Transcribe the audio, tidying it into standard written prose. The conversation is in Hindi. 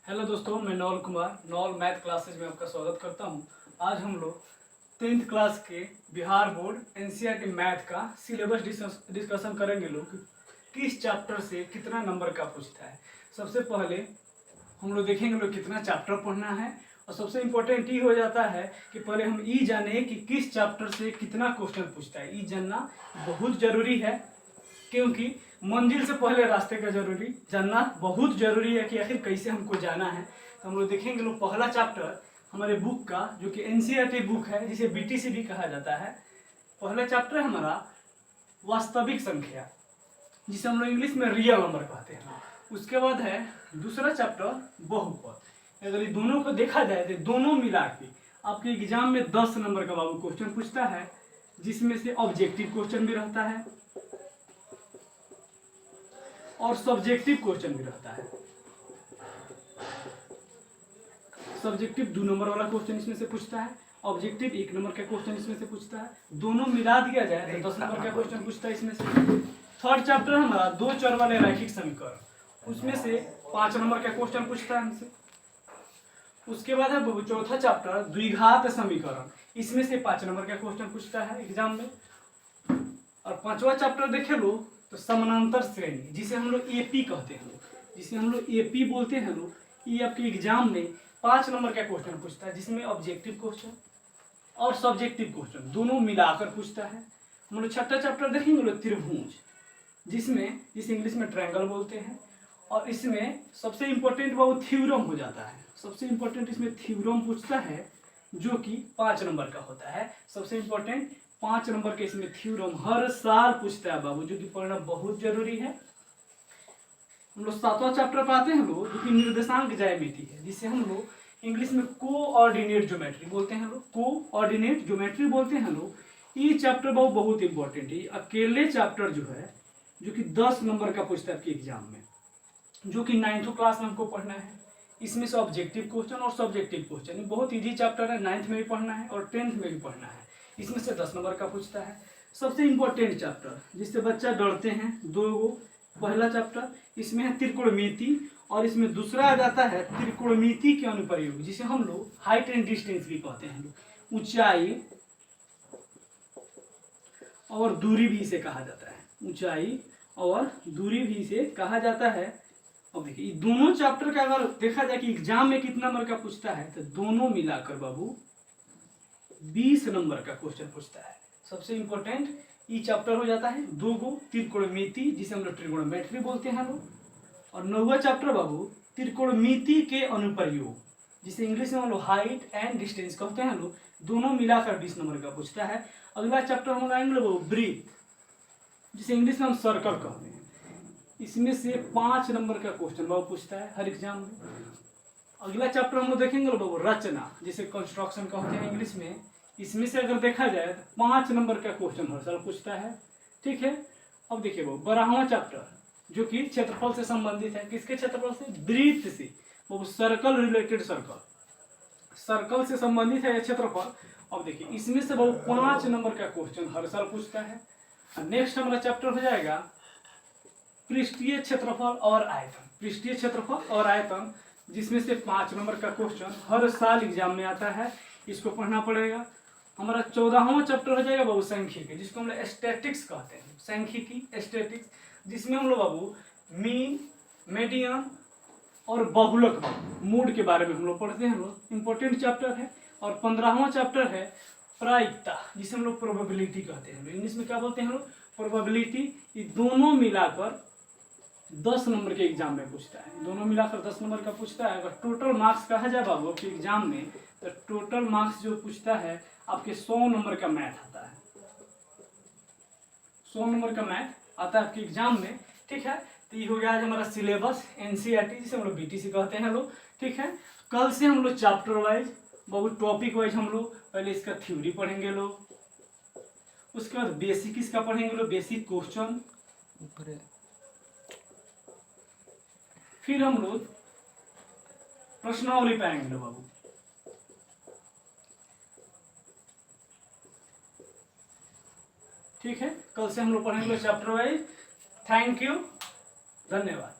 हेलो दोस्तों, मैं नौल कुमार नौल मैथ क्लासेज में आपका स्वागत करता हूं। आज हम लोग 10th क्लास के बिहार बोर्ड एनसीईआरटी मैथ का सिलेबस डिस्कशन करेंगे। लोग किस चैप्टर से कितना नंबर का पूछता है। सबसे पहले हम लोग देखेंगे लोग कितना चैप्टर पढ़ना है, और सबसे इम्पोर्टेंट ये हो जाता है कि पहले हम ये जाने कि किस चैप्टर से कितना क्वेश्चन पूछता है। ये जानना बहुत जरूरी है, क्योंकि मंजिल से पहले रास्ते का जरूरी जानना बहुत जरूरी है कि आखिर कैसे हमको जाना है। तो हम लोग देखेंगे लोग पहला चैप्टर हमारे बुक का, जो कि एनसीईआरटी बुक है, जिसे बीटीसी भी कहा जाता है। पहला चैप्टर है हमारा वास्तविक संख्या, जिसे हम लोग इंग्लिश में रियल नंबर कहते हैं। उसके बाद है दूसरा चैप्टर बहुपद। अगर ये दोनों को देखा जाए तो दोनों मिला के आपके एग्जाम में 10 नंबर का बाबू क्वेश्चन पूछता है, जिसमें से ऑब्जेक्टिव क्वेश्चन भी रहता है और सब्जेक्टिव क्वेश्चन भी रहता है। सब्जेक्टिव 2 नंबर वाला क्वेश्चन इसमें से पूछता है, ऑब्जेक्टिव 1 नंबर का क्वेश्चन इसमें से पूछता है। दोनों मिला दिया जाए तो 10 नंबर का क्वेश्चन पूछता है इसमें से। थर्ड चैप्टर हमारा दो चर वाले रैखिक समीकरण, उसमें से 5 नंबर का क्वेश्चन पूछता है हमसे। उसके बाद है चौथा चैप्टर द्विघात समीकरण, इसमें से 5 नंबर का क्वेश्चन पूछता है एग्जाम में। और पांचवा चैप्टर देखे लो तो समानांतर श्रेणी, जिसे हम लोग एपी कहते हैं, जिसे हम लोग एपी बोलते हैं लोग, ये आपके एग्जाम में 5 नंबर का क्वेश्चन पूछता है, जिसमें ऑब्जेक्टिव क्वेश्चन और सब्जेक्टिव क्वेश्चन दोनों मिलाकर पूछता है। हम लोग छठा चैप्टर देखेंगे लोग त्रिभुज, जिसे इंग्लिश में ट्रायंगल बोलते हैं। और इसमें सबसे इंपॉर्टेंट वो थ्योरम हो जाता है। सबसे इंपॉर्टेंट इसमें थ्योरम पूछता है, जो कि 5 नंबर का होता है। सबसे इंपॉर्टेंट 5 नंबर के इसमें थ्योरम हर साल पूछता है बाबू, जो कि पढ़ना बहुत जरूरी है। हम लोग 7वां चैप्टर पाते हैं लोग, जो कि निर्देशांक ज्यामिति है, जिसे हम लोग इंग्लिश में कोऑर्डिनेट ज्योमेट्री बोलते हैं लोग, कोऑर्डिनेट ज्योमेट्री बोलते हैं लोग। ये चैप्टर बहुत इंपॉर्टेंट है। अकेले चैप्टर जो है, जो कि 10 नंबर का पूछता है आपके एग्जाम में, जो कि 9th क्लास में हमको पढ़ना है। इसमें से ऑब्जेक्टिव क्वेश्चन और सब्जेक्टिव क्वेश्चन, बहुत इजी चैप्टर है। 9th में भी पढ़ना है और 10th में भी पढ़ना है। इसमें से 10 नंबर का पूछता है। सबसे इंपॉर्टेंट चैप्टर जिससे बच्चा डरते हैं, दो पहला चैप्टर इसमें है त्रिकोणमिति, और इसमें दूसरा आ जाता है त्रिकोणमिति के अनुप्रयोग, जिसे हम लोग हाइट एंड डिस्टेंस भी कहते हैं। ऊंचाई और दूरी भी इसे कहा जाता है, ऊंचाई और दूरी भी इसे कहा जाता है। अब देखिए दोनों चैप्टर का अगर देखा जाए कि एग्जाम में कितना नंबर का पूछता है, तो दोनों मिलाकर बाबू 20 नंबर का क्वेश्चन पूछता है। सबसे इंपॉर्टेंट ये चैप्टर हो जाता है। 2 त्रिकोणमिति, जिसे हम लोग ट्रिगोनोमेट्री बोलते हैं लोग। और 9वां चैप्टर बाबू त्रिकोणमिति के अनुप्रयोग, जिसे इंग्लिश में हम लोग हाइट एंड डिस्टेंस कहते हैं लोग। दोनों मिलाकर 20 नंबर का पूछता है। अगला चैप्टर हम लगाएंगे लोग ब्रीथ, जिसे इंग्लिश में हम सर्कल कहते हैं। इसमें से 5 नंबर का क्वेश्चन बाबू पूछता है हर एग्जाम में। अगला चैप्टर हम लोग देखेंगे लोग रचना, जिसे कंस्ट्रक्शन कहते हैं इंग्लिश में। इसमें से अगर देखा जाए तो 5 नंबर का क्वेश्चन हर साल पूछता है। ठीक है। अब देखिए वो 12वां चैप्टर, जो कि क्षेत्रफल से संबंधित है। किसके क्षेत्रफल से? वृत्त से। वो सर्कल रिलेटेड सर्कल से संबंधित है क्षेत्रफल। अब देखिए इसमें से वो 5 नंबर का क्वेश्चन हर साल पूछता है। नेक्स्ट हमारा चैप्टर हो जाएगा पृष्ठीय क्षेत्रफल और आयतन। पृष्ठीय क्षेत्रफल और आयतन, जिसमें से 5 नंबर का क्वेश्चन हर साल एग्जाम में आता है। इसको पढ़ना पड़ेगा। हमारा 14वां चैप्टर हो जाएगा बाबू सांख्यिकी, जिसको हम लोग स्टैटिक्स कहते हैं। सांख्यिकी स्टैटिक्स, जिसमें हम लोग बाबू मीन, मीडियन और बहुलक मूड के बारे में हम लोग पढ़ते हैं लोग। इंपॉर्टेंट चैप्टर है। और 15वां चैप्टर है प्रायिकता, जिसे हम लोग प्रोबेबिलिटी कहते हैं। इंग्लिश में क्या बोलते हैं लोग? प्रोबेबिलिटी। ये दोनों मिलाकर 10 नंबर के एग्जाम में पूछता है। दोनों मिलाकर 10 नंबर का पूछता है। अगर टोटल मार्क्स कहा जाए बाबू आपके एग्जाम में, तो टोटल मार्क्स जो पूछता है आपके 100 नंबर का मैथ आता है। 100 नंबर का मैथ आता है आपके एग्जाम में। ठीक है। तो ये हो गया आज हमारा सिलेबस एनसीईआरटी, जिसे हम लोग बीटीसी कहते हैं लोग। ठीक है। कल से हम लोग चैप्टर वाइज बहुत टॉपिक वाइज हम लोग पहले इसका थ्योरी पढ़ेंगे लोग। उसके बाद बेसिक इसका पढ़ेंगे लोग, बेसिक क्वेश्चन। फिर हम लोग प्रश्नावली पाएंगे लोग बाबू। ठीक है। कल से हम लोग पढ़ेंगे चैप्टर वाइज। थैंक यू, धन्यवाद।